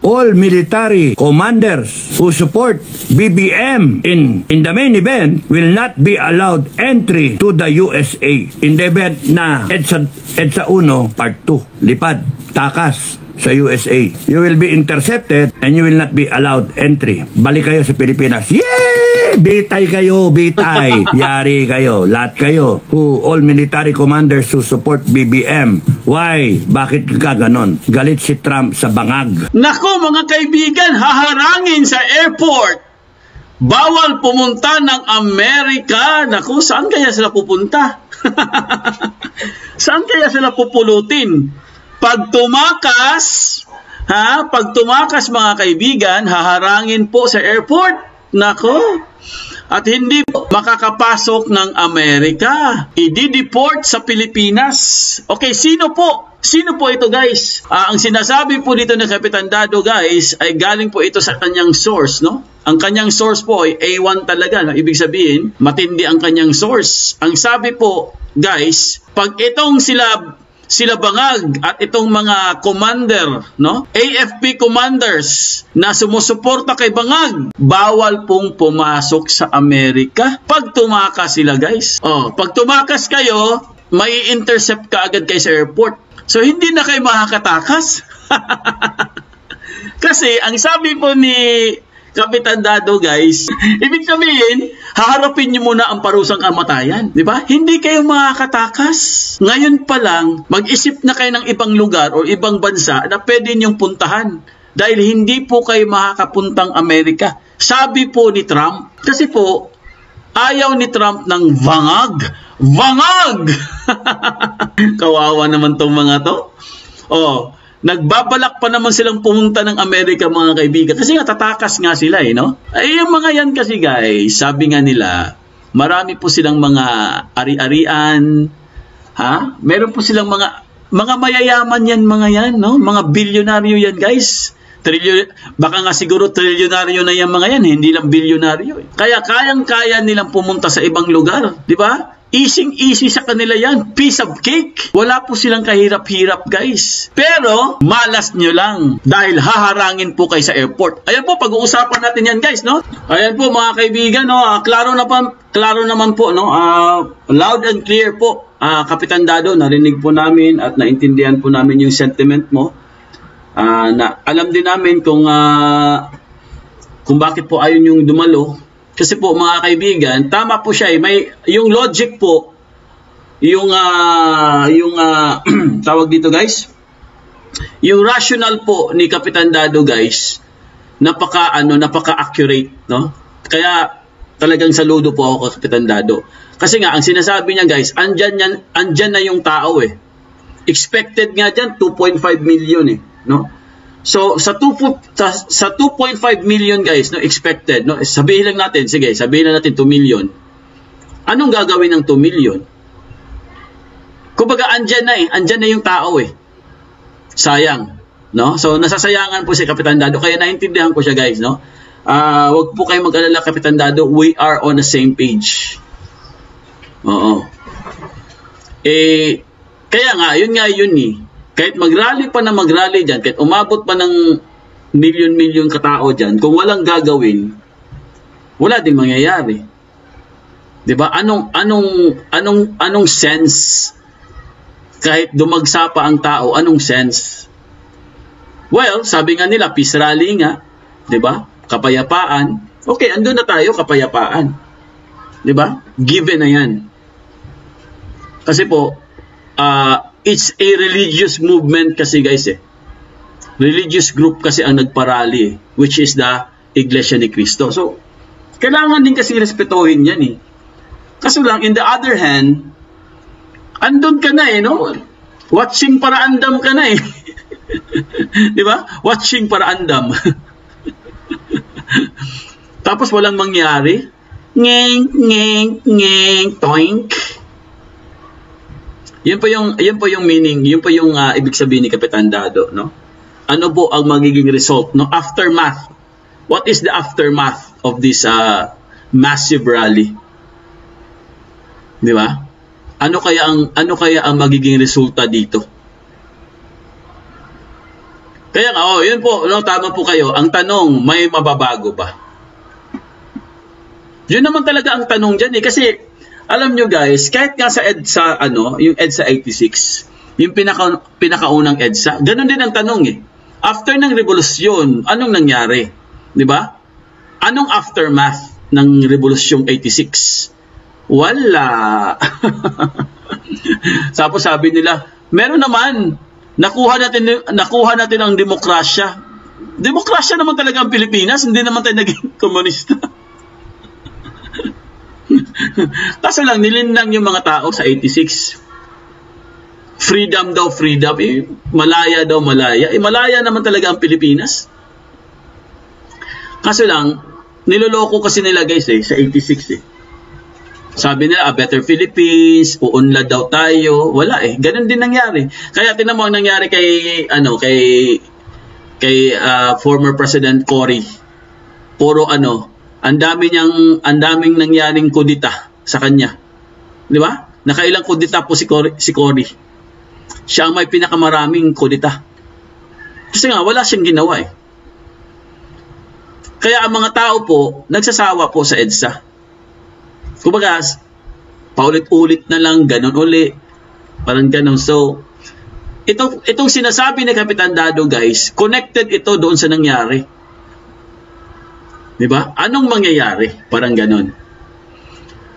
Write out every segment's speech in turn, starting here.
all military commanders who support BBM in the main event will not be allowed entry to the USA. In the event na EDSA 1 Part 2, lipad, takas sa USA, you will be intercepted and you will not be allowed entry. Balik kayo sa Pilipinas. Yay! Bitay kayo, bitay. Yari kayo, lahat kayo. All military commanders who support BBM. Why? Bakit ka ganon? Galit si Trump sa bangag. Nako mga kaibigan, haharangin sa airport. Bawal pumunta ng Amerika. Naku, saan kaya sila pupunta? Saan kaya sila pupulutin? Pag tumakas mga kaibigan, haharangin po sa airport. Nako. At hindi po makakapasok ng Amerika. I-deport sa Pilipinas. Okay, sino po? Sino po ito, guys? Ang sinasabi po dito ng Kapitan Dado, guys, ay galing po ito sa kanyang source, no? Ang kanyang source po ay A1 talaga, no? Ibig sabihin, matindi ang kanyang source. Ang sabi po, guys, pag itong sila Bangag at itong mga commander, no? AFP commanders na sumusuporta kay Bangag, bawal pong pumasok sa Amerika pag tumakas sila, guys. Pag tumakas kayo, may intercept ka agad kayo sa airport. So hindi na kayo makakatakas. Kasi ang sabi po ni Kapitan Dado, guys, ibig sabihin, haharapin niyo muna ang parusang kamatayan, di ba? Hindi kayo makakatakas. Ngayon pa lang, mag-isip na kayo ng ibang lugar o ibang bansa na pwede niyong puntahan dahil hindi po kayo makakapuntang Amerika. Sabi po ni Trump, kasi po, ayaw ni Trump ng bangag. Bangag! Kawawa naman tong mga to. Nagbabalak pa naman silang pumunta ng Amerika, mga kaibigan. Kasi nga, tatakas nga sila, no? Ay, yung mga yan kasi, guys, sabi nga nila, marami po silang mga ari-arian, Meron po silang mga mayayaman yan, mga yan, no? Mga bilyonaryo yan, guys. Baka nga siguro trilyonaryo na yan, mga yan, hindi lang bilyonaryo. Kaya kayang-kaya nilang pumunta sa ibang lugar, di ba? Easy sa kanila yan. Piece of cake. Wala po silang kahirap-hirap, guys. Pero, malas nyo lang. Dahil haharangin po kayo sa airport. Ayan po, pag-uusapan natin yan, guys, no? Ayan po, mga kaibigan, no? Klaro naman po, no? Loud and clear po. Kapitan Dado, narinig po namin at naintindihan po namin yung sentiment mo. Na alam din namin kung bakit po ayaw yung dumalo. Kasi po, mga kaibigan, tama po siya. May yung logic po, yung tawag dito, guys, yung rational po ni Kapitan Dado, guys, napaka-accurate, no? Kaya talagang saludo po ako, Kapitan Dado. Kasi nga, ang sinasabi niya, guys, andyan na yung tao, eh. Expected nga dyan, 2.5 million, eh, no? So, sa 2.5 million, guys, no, expected, no, sabihin lang natin, 2 million. Anong gagawin ng 2 million? Kumbaga, andyan na yung tao, eh. Sayang, no? So, nasasayangan po si Kapitan Dado, kaya naintindihan ko siya, guys, no? Wag po kayo mag-alala, Kapitan Dado, we are on the same page. Oo. Kaya nga, yun, eh. Kahit mag-rally pa na mag-rally dyan, kahit umabot pa ng milyon-milyon katao dyan, kung walang gagawin, wala din mangyayari. Diba? Anong sense? Kahit dumagsa pa ang tao, anong sense? Well, sabi nga nila, peace rally nga. Diba? Kapayapaan. Okay, andun na tayo, kapayapaan. Diba? Given na yan. Kasi po, it's a religious movement kasi, guys, eh. Religious group kasi ang nagparally, eh, which is the Iglesia ni Cristo. So, kailangan din kasi respetuhin yan, eh. Kaso lang, in the other hand, andun ka na, eh, no? Watching para andam ka na, eh. Di ba? Watching para andam. Tapos walang mangyari. Ngeng, toink. Yun po yung meaning, yun po yung ibig sabihin ni Kapitan Dado, no? Ano po ang magiging result, no? Aftermath. What is the aftermath of this massive rally? Di ba? Ano kaya ang magiging resulta dito? Kaya nga, yun po, no, tama po kayo. Ang tanong, may mababago ba? Yun naman talaga ang tanong dyan eh. Kasi, alam nyo guys, kahit nga sa EDSA, yung EDSA 86, yung pinakaunang EDSA, ganun din ang tanong eh. After ng revolusyon, anong nangyari? Di ba? Anong aftermath ng revolusyon 86? Wala. Tapos sabi nila, meron naman, nakuha natin ang demokrasya. Demokrasya naman talaga ang Pilipinas, hindi naman tayo naging komunista. Kaso lang, nilinlang yung mga tao sa 86. Freedom daw, freedom. Malaya daw, malaya. Malaya naman talaga ang Pilipinas. Kaso lang, niloloko kasi nila guys sa 86 Sabi nila, a better Philippines, uunlad daw tayo. Wala ganun din nangyari. Kaya tinan mo ang nangyari kay former President Cory. Puro ang daming nangyaring kudita sa kanya. Di ba? Nakailang kudita po si Cory. Siya ang may pinakamaraming kudita. Kasi nga, wala siyang ginawa Kaya ang mga tao po, nagsasawa po sa EDSA. Kumbaga, paulit-ulit na lang, ganun uli. Parang ganun. So, itong sinasabi ni Kapitan Dado, guys, connected ito doon sa nangyari. Diba? Anong mangyayari? Parang ganun.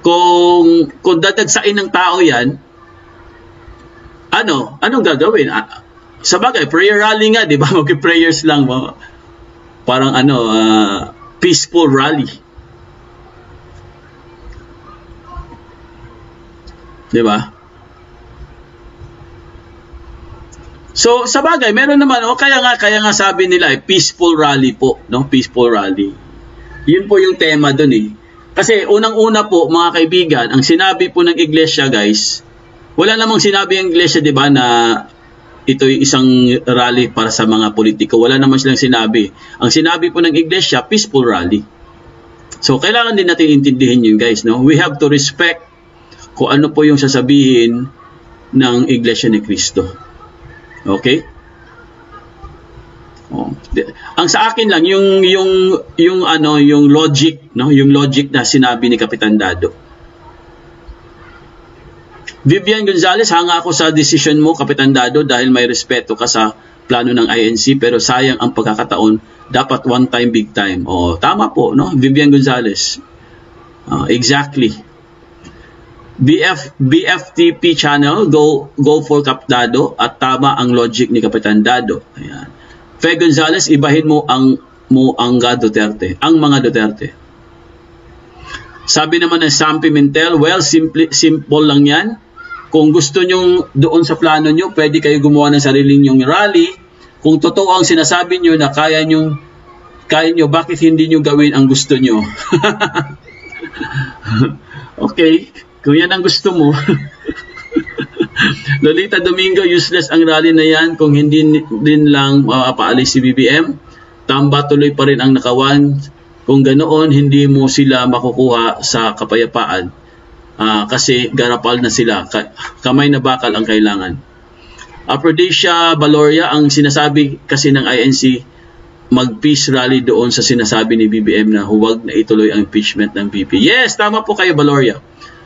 Kung dadagsain ng tao yan, anong gagawin? Sa bagay, prayer rally nga, diba? Mag-prayers lang. Parang peaceful rally. Diba? So, sa bagay, meron naman, kaya nga sabi nila, peaceful rally po, no? Peaceful rally. Yun po yung tema dun Kasi unang-una po, mga kaibigan, ang sinabi po ng iglesia, guys, wala namang sinabi ang iglesia, di ba, na ito'y isang rally para sa mga politiko. Wala naman silang sinabi. Ang sinabi po ng iglesia, peaceful rally. So, kailangan din natin intindihin yun, guys, no? We have to respect kung ano po yung sasabihin ng iglesia ni Cristo. Okay? Ang sa akin lang yung logic, no, yung logic na sinabi ni Kapitan Dado. Vivian Gonzalez, hanga ako sa decision mo, Kapitan Dado, dahil may respeto ka sa plano ng INC, pero sayang ang pagkakataon, dapat one time, big time. Tama po, no? Vivian Gonzalez. Exactly. BFTP channel, go for Kap Dado, at tama ang logic ni Kapitan Dado. Ayan. Fe Gonzalez, ibahin mo ang Duterte, ang mga Duterte. Sabi naman ng Sam Pimentel, well, simple lang yan. Kung gusto nyo doon sa plano nyo, pwede kayo gumawa ng sarili nyong rally. Kung totoo ang sinasabi nyo na kaya nyo, bakit hindi nyo gawin ang gusto nyo? Okay, kung yan ang gusto mo. Lolita Domingo, useless ang rally na yan kung hindi din lang paalis si BBM. Tamba tuloy pa rin ang nakawan. Kung ganoon, hindi mo sila makukuha sa kapayapaan. Kasi garapal na sila. Kamay na bakal ang kailangan. Aphrodisia Valoria, ang sinasabi kasi ng INC, mag-peace rally doon sa sinasabi ni BBM na huwag na ituloy ang impeachment ng VP. Yes, tama po kayo, Valoria.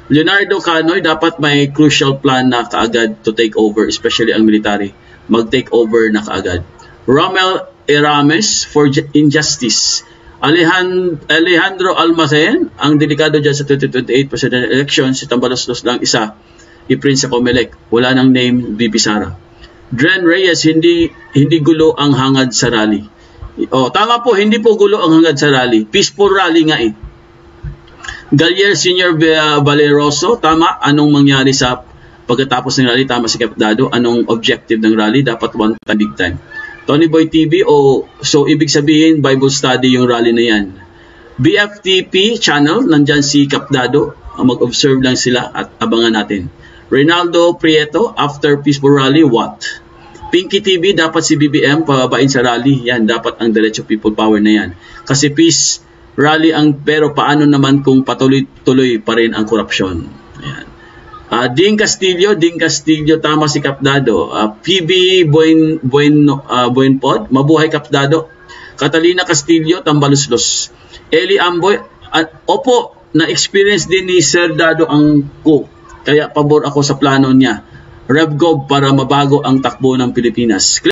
Leonardo Canoy, dapat may crucial plan na kaagad to take over, especially ang military. Mag-take over na kaagad. Romel Erames for injustice. Alejandro Almacen, ang delikado dyan sa 2028 presidential election, si Tambalos-los lang isa, i-print sa Comelec. Wala nang name, VP Sara. Dren Reyes, hindi gulo ang hangad sa rally. Tama po, hindi po gulo ang hangad sa rally. Peaceful rally nga Gallier Senior Valeroso, tama, anong mangyari sa pagkatapos ng rally? Tama si Kap Dado, anong objective ng rally? Dapat one time, big time. Tony Boy TV, so ibig sabihin Bible study yung rally na yan. BFTP channel, nandyan si Kap Dado, mag-observe lang sila at abangan natin. Reynaldo Prieto, after peaceful rally, what? Pinky TV, dapat si BBM pababain sa rally, yan, dapat ang Diretso People Power na yan. Kasi peace rally pero paano naman kung patuloy-tuloy pa rin ang korupsyon? Ayan. Ding Castillo, tama si Kapdado. PB Buenpod, mabuhay Kapdado. Catalina Castillo, Tambaluslos. Eli Amboy, opo, na-experience din ni Sir Dado ang ko. Kaya pabor ako sa plano niya. RevGov para mabago ang takbo ng Pilipinas.